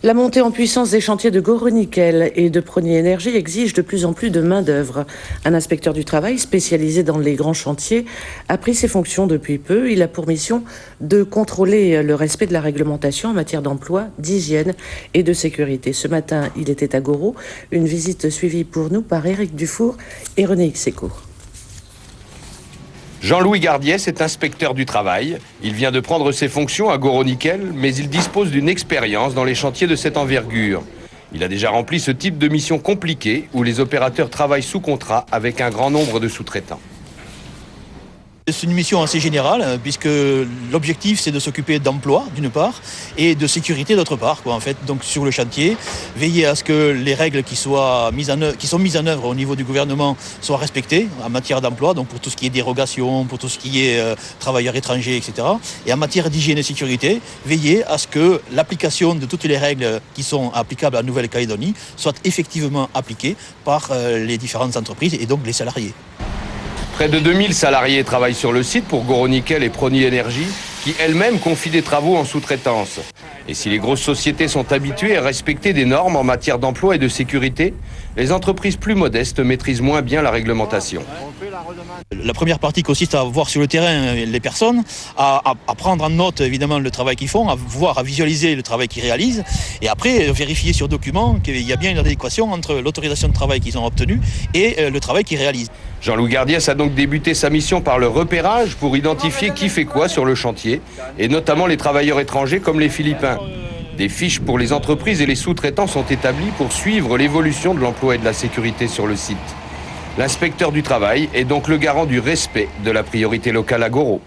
La montée en puissance des chantiers de Goro-Nickel et de Prony Énergie exige de plus en plus de main-d'œuvre. Un inspecteur du travail spécialisé dans les grands chantiers a pris ses fonctions depuis peu. Il a pour mission de contrôler le respect de la réglementation en matière d'emploi, d'hygiène et de sécurité. Ce matin, il était à Goro. Une visite suivie pour nous par Éric Dufour et René Xéco. Jean-Louis Gardiès est inspecteur du travail. Il vient de prendre ses fonctions à Goro-Nickel, mais il dispose d'une expérience dans les chantiers de cette envergure. Il a déjà rempli ce type de mission compliquée où les opérateurs travaillent sous contrat avec un grand nombre de sous-traitants. C'est une mission assez générale puisque l'objectif c'est de s'occuper d'emploi d'une part et de sécurité d'autre part en fait. Donc sur le chantier, veiller à ce que les règles qui sont mises en œuvre au niveau du gouvernement soient respectées en matière d'emploi, donc pour tout ce qui est dérogation, pour tout ce qui est travailleurs étrangers, etc. Et en matière d'hygiène et sécurité, veiller à ce que l'application de toutes les règles qui sont applicables à Nouvelle-Calédonie soit effectivement appliquée par les différentes entreprises et donc les salariés. Près de 2000 salariés travaillent sur le site pour Goro-Nickel et Prony Énergie, qui elles-mêmes confient des travaux en sous-traitance. Et si les grosses sociétés sont habituées à respecter des normes en matière d'emploi et de sécurité, les entreprises plus modestes maîtrisent moins bien la réglementation. La première partie consiste à voir sur le terrain les personnes, à prendre en note évidemment le travail qu'ils font, à visualiser le travail qu'ils réalisent, et après vérifier sur document qu'il y a bien une adéquation entre l'autorisation de travail qu'ils ont obtenue et le travail qu'ils réalisent. Jean-Louis Gardiès a donc débuté sa mission par le repérage pour identifier qui fait quoi sur le chantier, et notamment les travailleurs étrangers comme les Philippins. Des fiches pour les entreprises et les sous-traitants sont établies pour suivre l'évolution de l'emploi et de la sécurité sur le site. L'inspecteur du travail est donc le garant du respect de la priorité locale à Goro.